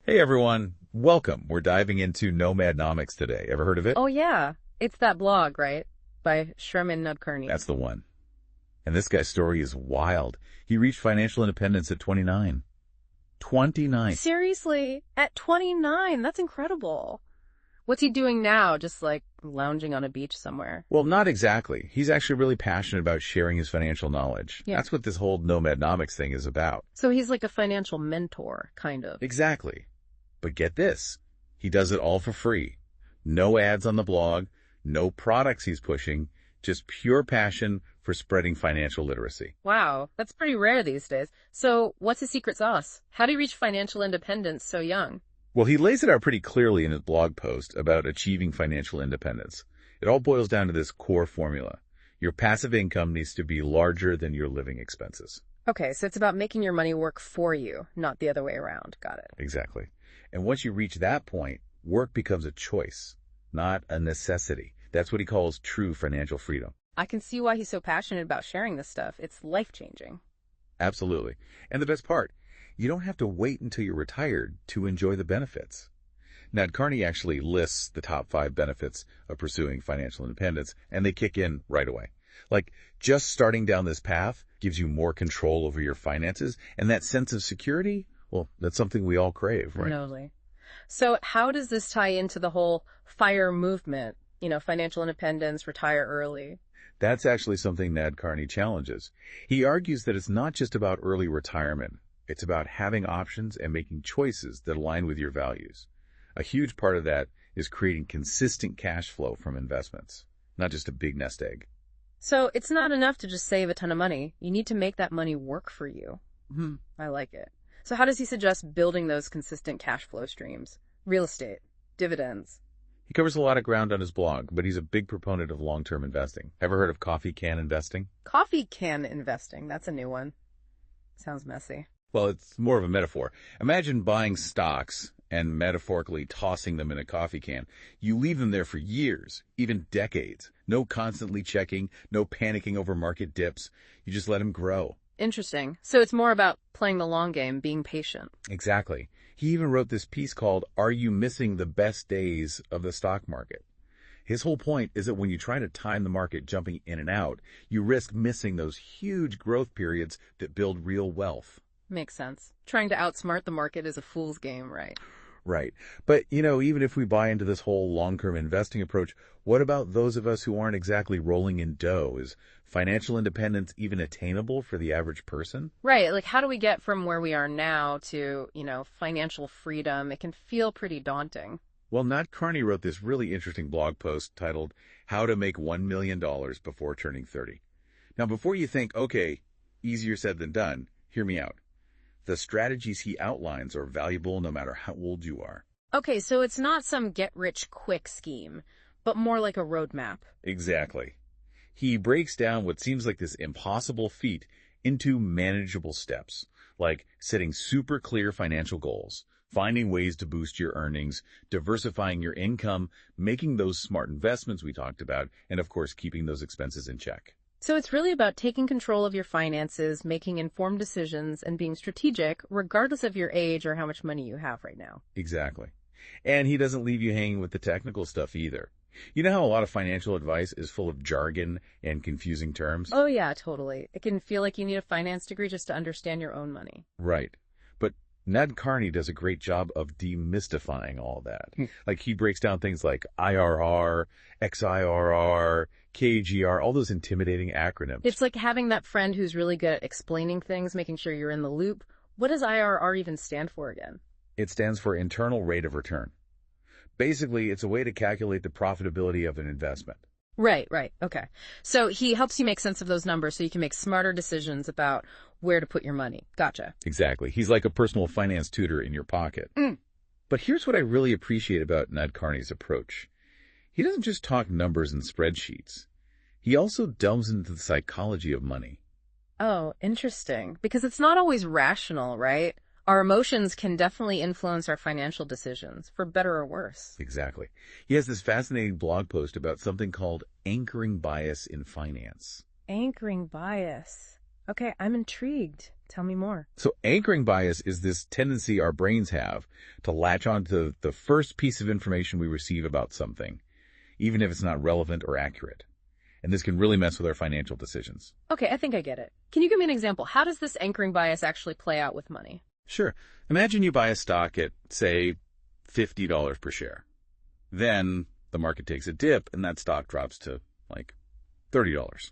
Hey everyone, welcome. We're diving into Nomadnomics today. Ever heard of it? Oh, yeah. It's that blog, right? By Sherman Nudkearney. That's the one. And this guy's story is wild. He reached financial independence at 29. 29. Seriously? At 29? That's incredible. What's he doing now? Just like lounging on a beach somewhere? Well, not exactly. He's actually really passionate about sharing his financial knowledge. Yeah. That's what this whole Nomadnomics thing is about. So he's like a financial mentor, kind of. Exactly. But get this. He does it all for free. No ads on the blog, no products he's pushing, just pure passion for spreading financial literacy. Wow, that's pretty rare these days. So what's his secret sauce? How do you reach financial independence so young? Well, he lays it out pretty clearly in his blog post about achieving financial independence. It all boils down to this core formula. Your passive income needs to be larger than your living expenses. Okay, so it's about making your money work for you, not the other way around. Got it. Exactly. And once you reach that point, work becomes a choice, not a necessity. That's what he calls true financial freedom. I can see why he's so passionate about sharing this stuff. It's life-changing. Absolutely. And the best part, you don't have to wait until you're retired to enjoy the benefits. Nudkearney actually lists the top 5 benefits of pursuing financial independence, and they kick in right away. Like, just starting down this path gives you more control over your finances, and that sense of security, well, that's something we all crave, right? Totally. So how does this tie into the whole FIRE movement? Financial independence, retire early. That's actually something Nudkearney challenges. He argues that it's not just about early retirement. It's about having options and making choices that align with your values. A huge part of that is creating consistent cash flow from investments, not just a big nest egg. So it's not enough to just save a ton of money. You need to make that money work for you. I like it. So how does he suggest building those consistent cash flow streams? Real estate, dividends. He covers a lot of ground on his blog, but he's a big proponent of long-term investing. Ever heard of coffee can investing? Coffee can investing. That's a new one. Sounds messy. Well, it's more of a metaphor. Imagine buying stocks and metaphorically tossing them in a coffee can. You leave them there for years, even decades. No constantly checking, no panicking over market dips. You just let them grow. Interesting. So it's more about playing the long game, being patient. Exactly. He even wrote this piece called, "Are You Missing the Best Days of the Stock Market?" His whole point is that when you try to time the market jumping in and out, you risk missing those huge growth periods that build real wealth. Makes sense. Trying to outsmart the market is a fool's game, right? Right. But, even if we buy into this whole long-term investing approach, what about those of us who aren't exactly rolling in dough? Is financial independence even attainable for the average person? Right. Like, how do we get from where we are now to, financial freedom? It can feel pretty daunting. Well, Nudkearney wrote this really interesting blog post titled, "How to Make $1 Million Before Turning 30. Now, before you think, okay, easier said than done, hear me out. The strategies he outlines are valuable no matter how old you are. Okay, so it's not some get-rich-quick scheme, but more like a roadmap. Exactly. He breaks down what seems like this impossible feat into manageable steps, like setting super clear financial goals, finding ways to boost your earnings, diversifying your income, making those smart investments we talked about, and of course, keeping those expenses in check. So it's really about taking control of your finances, making informed decisions, and being strategic, regardless of your age or how much money you have right now. Exactly. And he doesn't leave you hanging with the technical stuff either. You know how a lot of financial advice is full of jargon and confusing terms? Oh, yeah, totally. It can feel like you need a finance degree just to understand your own money. Right. But Nudkearney does a great job of demystifying all that. Like, he breaks down things like IRR, XIRR, KGR, all those intimidating acronyms. It's like having that friend who's really good at explaining things, making sure you're in the loop. What does IRR even stand for again? It stands for internal rate of return. Basically, it's a way to calculate the profitability of an investment. Right. Okay. So he helps you make sense of those numbers so you can make smarter decisions about where to put your money. Gotcha. Exactly. He's like a personal finance tutor in your pocket. But here's what I really appreciate about Nudkearney's approach. He doesn't just talk numbers and spreadsheets. He also delves into the psychology of money. Oh, interesting. Because it's not always rational, right? Our emotions can definitely influence our financial decisions, for better or worse. Exactly. He has this fascinating blog post about something called anchoring bias in finance. Anchoring bias. Okay, I'm intrigued. Tell me more. So anchoring bias is this tendency our brains have to latch onto the first piece of information we receive about something, even if it's not relevant or accurate. And this can really mess with our financial decisions. Okay, I think I get it. Can you give me an example? How does this anchoring bias actually play out with money? Sure. Imagine you buy a stock at, say, $50 per share. Then the market takes a dip and that stock drops to, like, $30.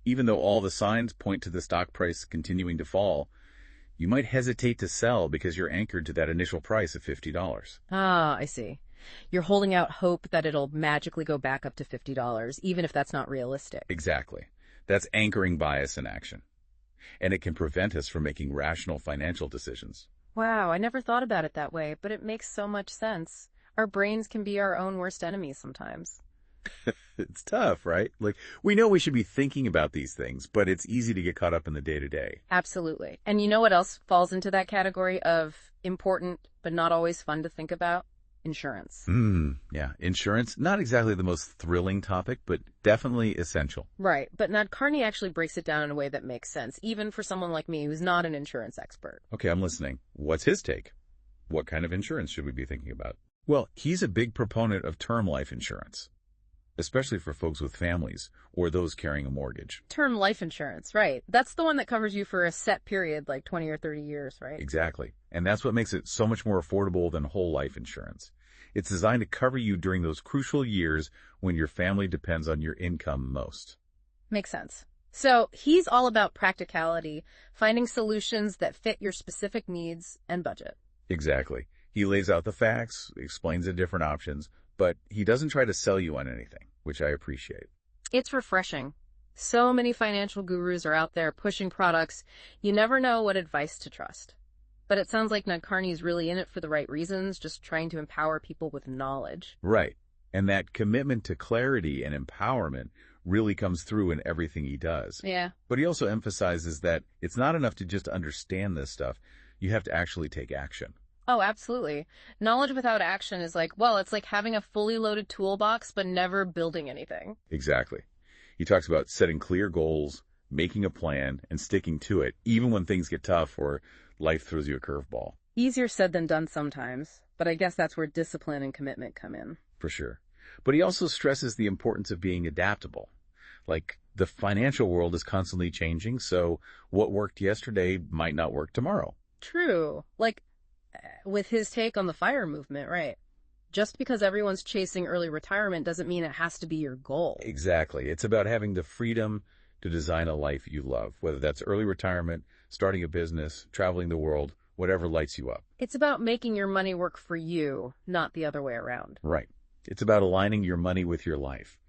Even though all the signs point to the stock price continuing to fall, you might hesitate to sell because you're anchored to that initial price of $50. Ah, I see. You're holding out hope that it'll magically go back up to $50, even if that's not realistic. Exactly. That's anchoring bias in action. And it can prevent us from making rational financial decisions. Wow, I never thought about it that way, but it makes so much sense. Our brains can be our own worst enemies sometimes. It's tough, right? Like, we know we should be thinking about these things, but it's easy to get caught up in the day-to-day. Absolutely. And you know what else falls into that category of important but not always fun to think about? Insurance. Yeah. Insurance, not exactly the most thrilling topic, but definitely essential. Right. But Nadkarni actually breaks it down in a way that makes sense, even for someone like me who's not an insurance expert. Okay, I'm listening. What's his take? What kind of insurance should we be thinking about? Well, he's a big proponent of term life insurance, especially for folks with families or those carrying a mortgage. Term life insurance, right. That's the one that covers you for a set period, like 20 or 30 years, right? Exactly. And that's what makes it so much more affordable than whole life insurance. It's designed to cover you during those crucial years when your family depends on your income most. Makes sense. So he's all about practicality, finding solutions that fit your specific needs and budget. Exactly. He lays out the facts, explains the different options, but he doesn't try to sell you on anything, which I appreciate. It's refreshing. So many financial gurus are out there pushing products. You never know what advice to trust. But it sounds like Nadkarni's really in it for the right reasons, just trying to empower people with knowledge. Right. And that commitment to clarity and empowerment really comes through in everything he does. Yeah. But he also emphasizes that it's not enough to just understand this stuff. You have to actually take action. Oh, absolutely. Knowledge without action is like, well, it's like having a fully loaded toolbox, but never building anything. Exactly. He talks about setting clear goals, making a plan, and sticking to it, even when things get tough or life throws you a curveball. Easier said than done sometimes, but I guess that's where discipline and commitment come in. For sure. But he also stresses the importance of being adaptable. Like, the financial world is constantly changing, so what worked yesterday might not work tomorrow. True. Like, with his take on the FIRE movement, right? Just because everyone's chasing early retirement doesn't mean it has to be your goal. Exactly. It's about having the freedom to design a life you love, whether that's early retirement, starting a business, traveling the world, whatever lights you up. It's about making your money work for you, not the other way around. Right. It's about aligning your money with your life,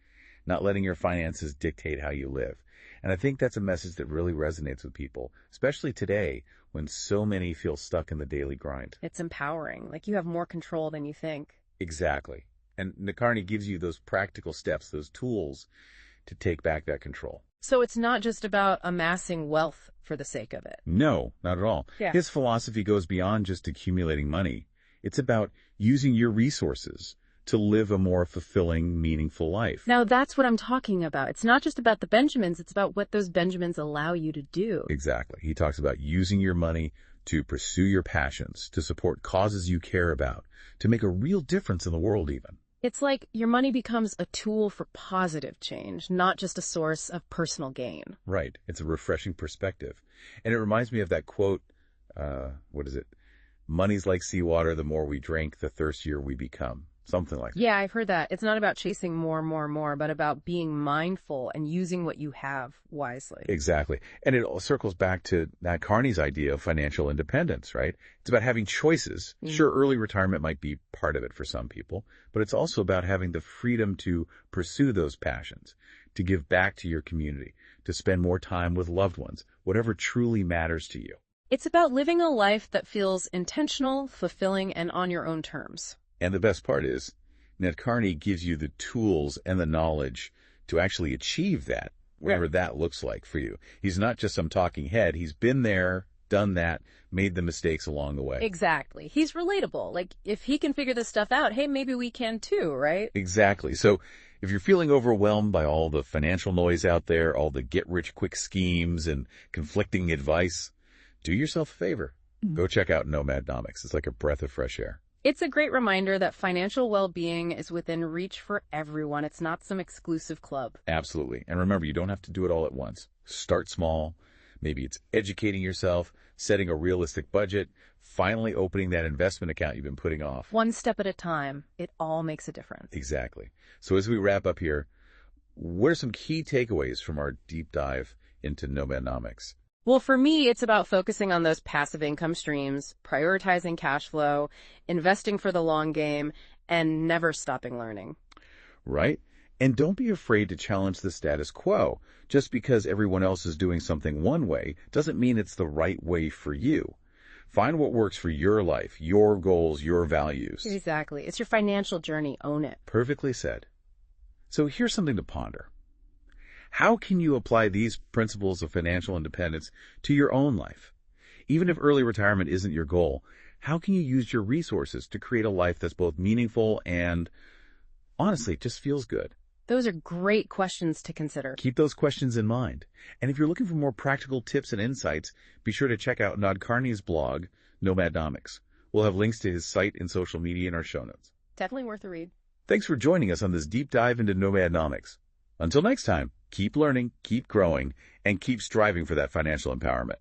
not letting your finances dictate how you live. And I think that's a message that really resonates with people, especially today when so many feel stuck in the daily grind. It's empowering. Like you have more control than you think. Exactly. And Nadkarni gives you those practical steps, those tools to take back that control. So it's not just about amassing wealth for the sake of it. No, not at all. Yeah. His philosophy goes beyond just accumulating money. It's about using your resources to live a more fulfilling, meaningful life. Now that's what I'm talking about. It's not just about the Benjamins, it's about what those Benjamins allow you to do. Exactly. He talks about using your money to pursue your passions, to support causes you care about, to make a real difference in the world even. It's like your money becomes a tool for positive change, not just a source of personal gain. Right. It's a refreshing perspective. And it reminds me of that quote, what is it? Money's like seawater, the more we drink, the thirstier we become. Something like that. Yeah, I've heard that. It's not about chasing more, but about being mindful and using what you have wisely. Exactly. And it all circles back to Nadkarni's idea of financial independence, right? It's about having choices. Sure, early retirement might be part of it for some people, but it's also about having the freedom to pursue those passions, to give back to your community, to spend more time with loved ones, whatever truly matters to you. It's about living a life that feels intentional, fulfilling, and on your own terms. And the best part is, Nadkarni gives you the tools and the knowledge to actually achieve that, whatever that looks like for you. He's not just some talking head. He's been there, done that, made the mistakes along the way. Exactly. He's relatable. Like, if he can figure this stuff out, hey, maybe we can too, right? Exactly. So if you're feeling overwhelmed by all the financial noise out there, all the get-rich-quick schemes and conflicting advice, do yourself a favor. Go check out Nomadnomics. It's like a breath of fresh air. It's a great reminder that financial well-being is within reach for everyone. It's not some exclusive club. Absolutely. And remember, you don't have to do it all at once. Start small. Maybe it's educating yourself, setting a realistic budget, finally opening that investment account you've been putting off. One step at a time. It all makes a difference. Exactly. So as we wrap up here, what are some key takeaways from our deep dive into Nomadnomics? Well, for me, it's about focusing on those passive income streams, prioritizing cash flow, investing for the long game, and never stopping learning. Right? And don't be afraid to challenge the status quo. Just because everyone else is doing something one way doesn't mean it's the right way for you. Find what works for your life, your goals, your values. Exactly. It's your financial journey. Own it. Perfectly said. So here's something to ponder. How can you apply these principles of financial independence to your own life? Even if early retirement isn't your goal, how can you use your resources to create a life that's both meaningful and, honestly, just feels good? Those are great questions to consider. Keep those questions in mind. And if you're looking for more practical tips and insights, be sure to check out Nod Carney's blog, Nomadnomics. We'll have links to his site and social media in our show notes. Definitely worth a read. Thanks for joining us on this deep dive into Nomadnomics. Until next time, keep learning, keep growing, and keep striving for that financial empowerment.